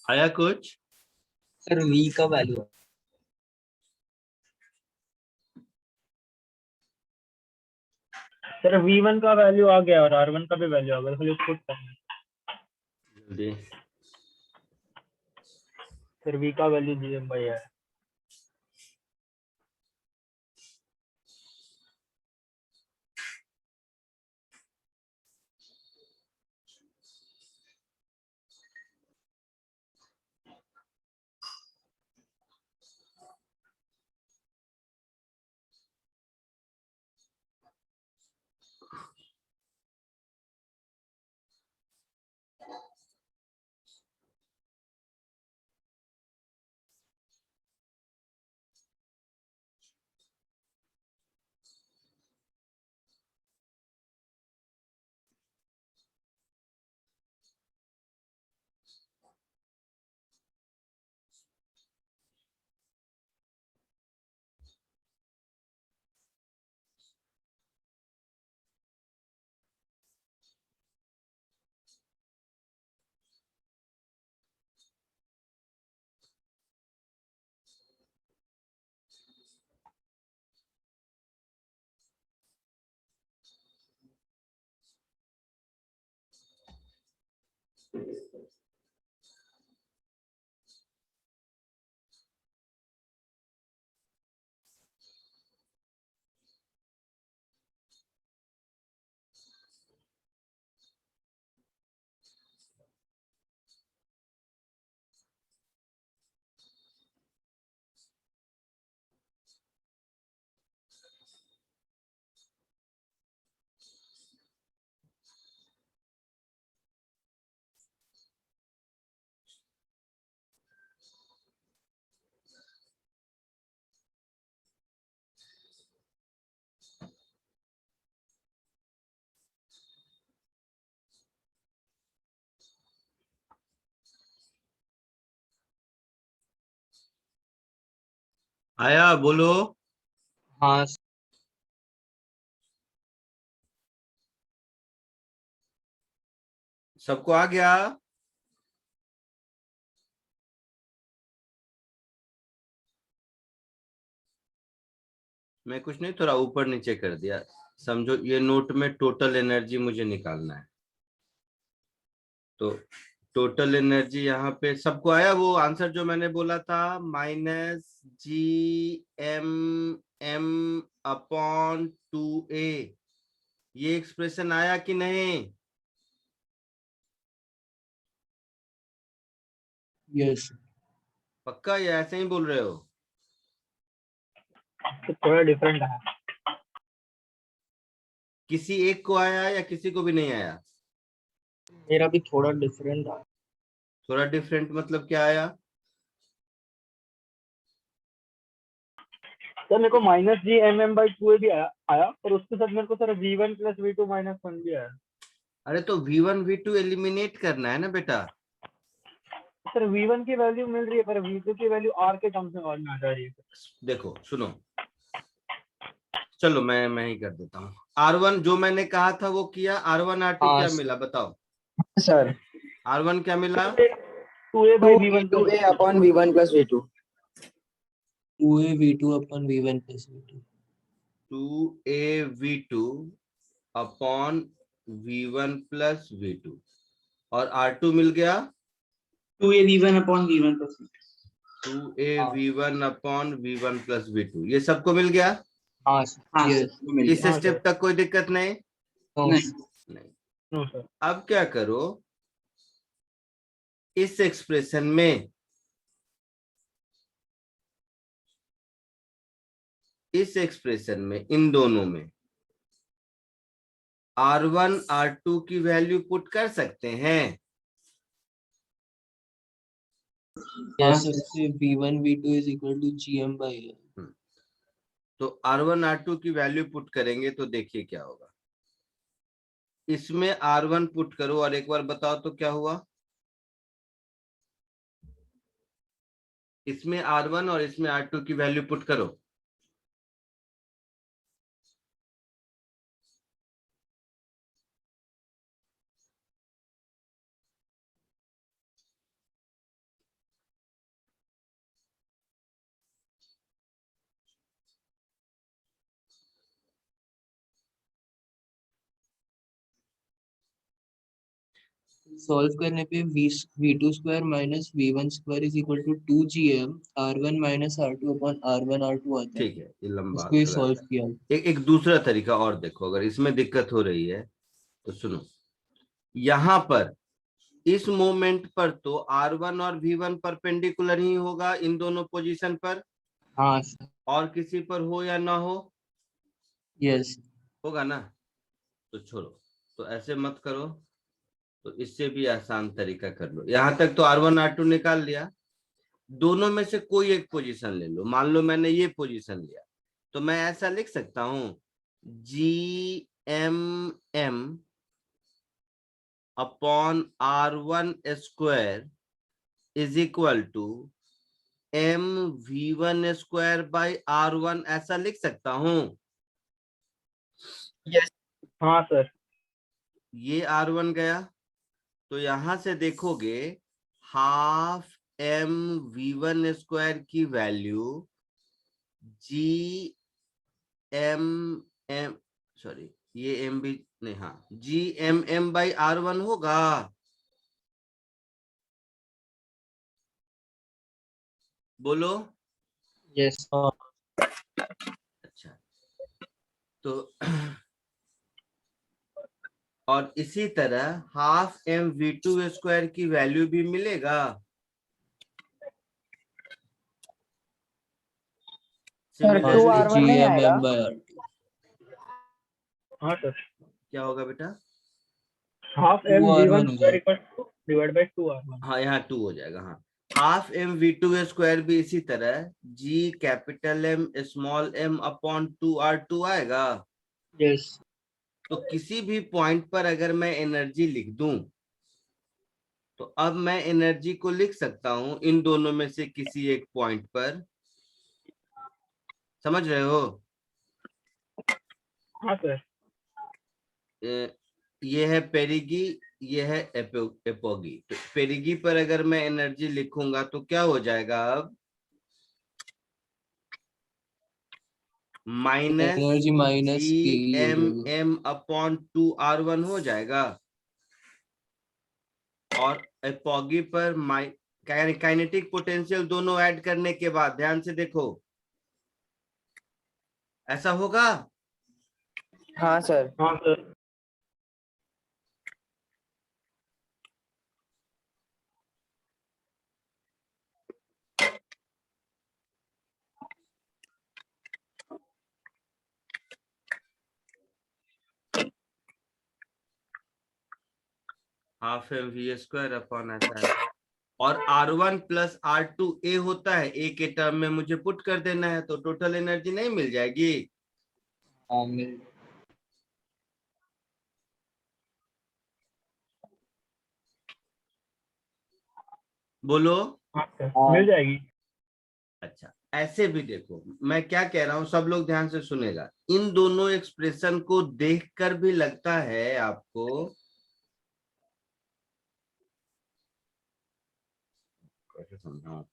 आया कुछ? सर V का वैल्यू सर V1 का वैल्यू आ गया और R1 का भी वैल्यू आ गया, खाली पुट करना है। जल्दी। सर V का वैल्यू GM बाई है। आया, बोलो। हाँ सबको आ गया? मैं कुछ नहीं, थोड़ा ऊपर नीचे कर दिया। समझो ये नोट में टोटल एनर्जी मुझे निकालना है। तो टोटल एनर्जी यहाँ पे सबको आया वो आंसर जो मैंने बोला था, -GMM/2A। ये एक्सप्रेशन आया कि नहीं? यस पक्का या ऐसे ही बोल रहे हो? तो थोड़ा डिफरेंट है। किसी एक को आया या किसी को भी नहीं आया? मेरा भी थोड़ा डिफरेंट है। थोड़ा डिफरेंट मतलब क्या आया? सर मेरे को -GMM/2A भी आया और उसके साथ मेरे को सर V1 + V2 -1 भी आया। अरे तो V1 V2 एलिमिनेट करना है ना बेटा। सर V1 की वैल्यू मिल रही है पर V2 की वैल्यू R के टर्म्स में और में आ जा रही है। देखो सुनो, चलो मैं ही कर देता हूँ। R1 जो मैंने कहा था वो किया। R1 R2 हाँ क्या मिला बताओ? सर R1 क्या मिला? 2A/V1 + 2A upon V1 plus V2 2A V2 अपन V1 plus V2 2AV2 upon V1 plus V2 और R2 मिल गया 2A V1 upon V1 plus V2. 2AV1 upon V1 plus V2। ये सबको मिल गया? हाँ हाँ Yes. सर वो मिल इस गया। हाँ, स्टेप सर। तक कोई दिक्कत नहीं? नहीं नहीं। No sir. अब क्या करो, इस एक्सप्रेशन में इन दोनों में R1 R2 की वैल्यू पुट कर सकते हैं। हाँ सर से V1 V2 is equal to GM by L। तो R1 R2 की वैल्यू पुट करेंगे तो देखिए क्या होगा। इसमें R1 पुट करो और एक बार बताओ तो क्या हुआ। इसमें R1 और इसमें R2 की वैल्यू पुट करो। सॉल्व करने पे v2 square minus v1 square is equal to 2gm r1 minus r2 upon r1 r2 आता है। ठीक है, ये लंबा इसको ये गलत सॉल्व है। किया। एक दूसरा तरीका और देखो, अगर इसमें दिक्कत हो रही है तो सुनो। यहां पर इस मोमेंट पर तो R1 और V1 परपेंडिकुलर ही होगा इन दोनों पोजीशन पर, हाँ सर। और किसी पर हो या ना हो, यस होगा ना। तो छोड़ो, तो ऐसे मत करो, तो इससे भी आसान तरीका कर लो। यहां तक तो R1 R2 निकाल लिया, दोनों में से कोई एक पोजीशन ले लो। मान लो मैंने ये पोजीशन लिया, तो मैं ऐसा लिख सकता हूं GMM upon R1 square is equal to MV1 square by R1, ऐसा लिख सकता हूं। हाँ सर। ये R1 गया, तो यहां से देखोगे हाफ MV1 स्क्वायर की वैल्यू GMM, सॉरी ये MV नहीं, हाँ GMM बाई R1 होगा। बोलो। यस। अच्छा, तो और इसी तरह हाफ MV2 स्क्वायर की वैल्यू भी मिलेगा। सर, Similarly, 2R1 नहीं आएगा? gmm by r2। हाँ सर। क्या होगा बेटा? हाफ 2R1 MV1 हो स्क्वायर जाएगा। Equal to divide by 2R1। हाँ, यहाँ 2 हो जाएगा। हाँ, हाफ MV2 स्क्वायर भी इसी तरह G capital M small m upon 2R2 आएगा। यस। तो किसी भी पॉइंट पर अगर मैं एनर्जी लिख दूं, तो अब मैं एनर्जी को लिख सकता हूं इन दोनों में से किसी एक पॉइंट पर। समझ रहे हो? हाँ सर। ये है पेरिगी, ये है एपोगी। तो पेरिगी पर अगर मैं एनर्जी लिखूंगा तो क्या हो जाएगा? अब minus energy minus GMM upon 2R1 हो जाएगा। और एपोगी पर काइनेटिक पोटेंशियल दोनों ऐड करने के बाद ध्यान से देखो, ऐसा होगा। हाँ सर। हाँ sir. Half MV square upon ऐसा है। और R1 प्लस R2 A होता है, A के टर्म में मुझे पुट कर देना है, तो टोटल एनर्जी नहीं मिल जाएगी? हाँ मिल। बोलो। हाँ सर, हाँ। मिल जाएगी। अच्छा, ऐसे भी देखो, मैं क्या कह रहा हूं, सब लोग ध्यान से सुनेगा। इन दोनों एक्सप्रेशन को देखकर भी लगता है आपको, कैसे समझाऊं,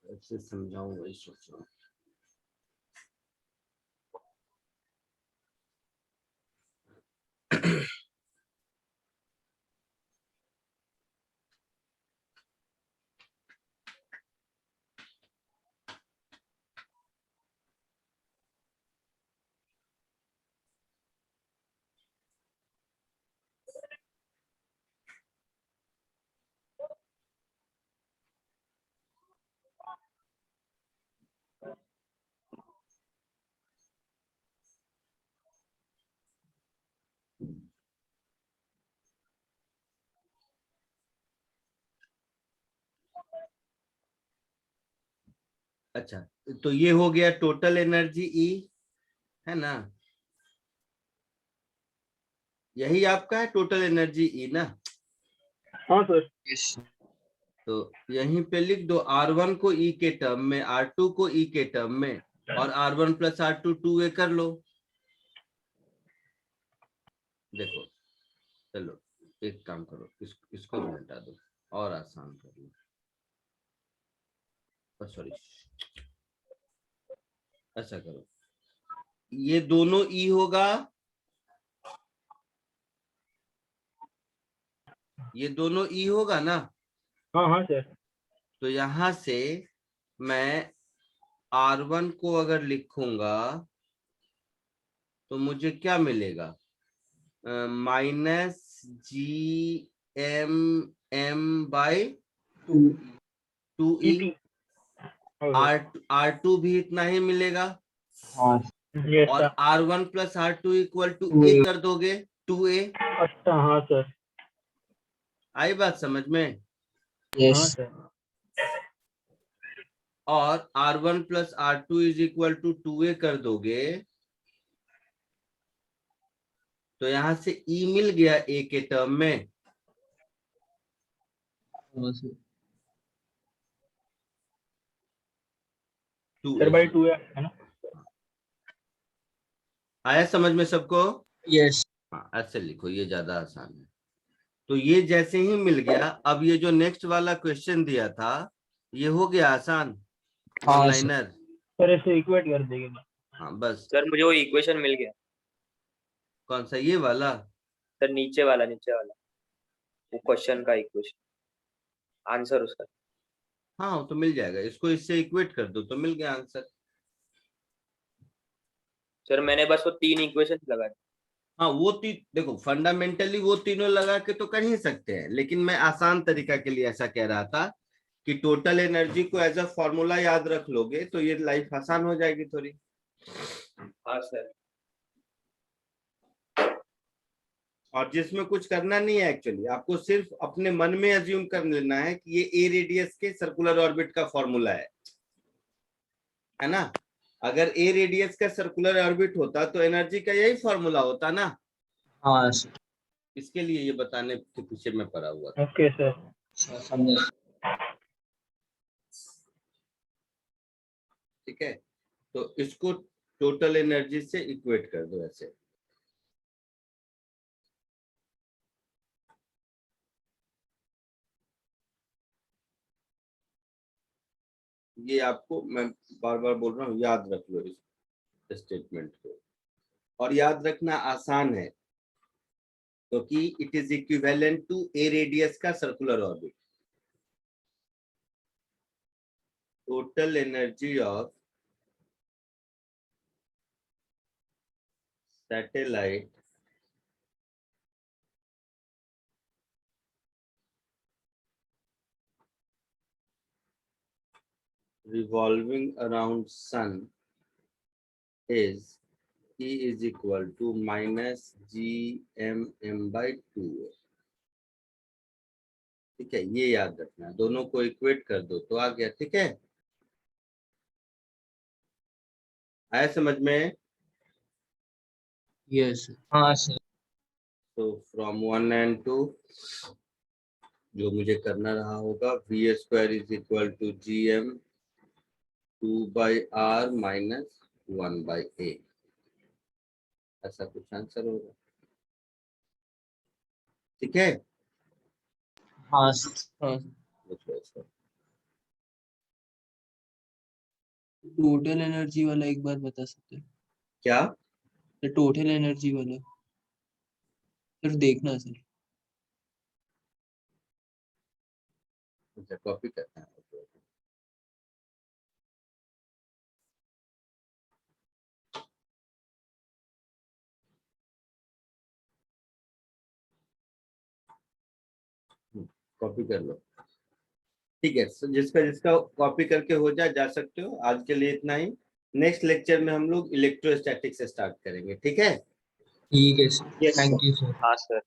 कैसे समझाऊं, वही सोच रहा हूं। अच्छा, तो ये हो गया टोटल एनर्जी E, है ना? यही आपका है टोटल एनर्जी E ना? हाँ सर। यस। तो यहीं पे लिख दो R1 को E के टर्म में, R2 को E के टर्म में, और R1 प्लस R2 2A कर लो। देखो चलो एक काम करो, इसको भी हटा दो और आसान कर लो। सॉरी, ऐसा करो, ये दोनों E होगा, ये दोनों E होगा ना। हाँ हाँ सर। तो यहां से मैं R1 को अगर लिखूंगा तो मुझे क्या मिलेगा, -GMM/2E। R2 भी इतना ही मिलेगा। हाँ यस और sir. R1 plus R2 equal to A कर दोगे 2A। अच्छा हाँ सर। आई बात समझ में। हाँ यस सर। और R1 plus R2 is equal to 2A कर दोगे तो यहां से E मिल गया A के टर्म में। सर बाई 2 है ना। आया समझ में सबको। यस हाँ ऐसे लिखो, ये ज्यादा आसान है। तो ये जैसे ही मिल गया, अब ये जो नेक्स्ट वाला क्वेश्चन दिया था ये हो गया आसान, हाँ ऑनलाइनर। सर इसे इक्वेट कर देंगे। हाँ बस। सर मुझे वो इक्वेशन मिल गया। कौन सा, ये वाला? सर नीचे वाला वो क्वेश्चन का इक्वेशन, आंसर उसका। हाँ वो तो मिल जाएगा, इसको इससे इक्वेट कर दो तो मिल गया आंसर। सर मैंने बस वो 3 इक्वेशन लगा दी। हाँ वो देखो फंडामेंटली वो तीनों लगा के तो कर ही सकते हैं, लेकिन मैं आसान तरीका के लिए ऐसा कह रहा था कि टोटल एनर्जी को एज अ फॉर्मूला याद रख लोगे तो ये लाइफ आसान हो जाएगी थोड़ी। हाँ सर। और जिसमें कुछ करना नहीं है एक्चुअली, आपको सिर्फ अपने मन में अज्यूम कर लेना है कि ये ए रेडियस के सर्कुलर ऑर्बिट का फॉर्मूला है ना। अगर ए रेडियस का सर्कुलर ऑर्बिट होता तो एनर्जी का यही फॉर्मूला होता ना। हाँ इसके लिए ये बताने के पीछे मैं पड़ा हुआ था। Okay sir. समझा। ठीक है, तो इसको टोटल एनर्जी से इक्वेट कर दो ऐसे। ये आपको मैं बार बार बोल रहा हूँ, याद रख लो इस स्टेटमेंट को। और याद रखना आसान है क्योंकि it is equivalent to a radius का circular orbit. Total energy of satellite revolving around sun is E is equal to -GMM/2। ठीक है, ये याद रखना, दोनों को इक्वेट कर दो तो आ गया। ठीक है, आया समझ में। यस हाँ सर। तो फ्रॉम 1 and 2 जो मुझे करना रहा होगा, V² is equal to GM 2/R - 1/A, ऐसा कुछ आंसर होगा। ठीक है, हाँ सर। हाँ देखो टोटल एनर्जी वाला एक बार बता सकते हैं? क्या, टोटल एनर्जी वाला सिर्फ देखना सर। कॉपी करना है। कॉपी कर लो। ठीक है, जिसका जिसका कॉपी करके हो जाए जा सकते हो। आज के लिए इतना ही। नेक्स्ट लेक्चर में हम लोग इलेक्ट्रोस्टैटिक्स से स्टार्ट करेंगे। ठीक है। ठीक है sir. Yes thank you sir. हाँ सर।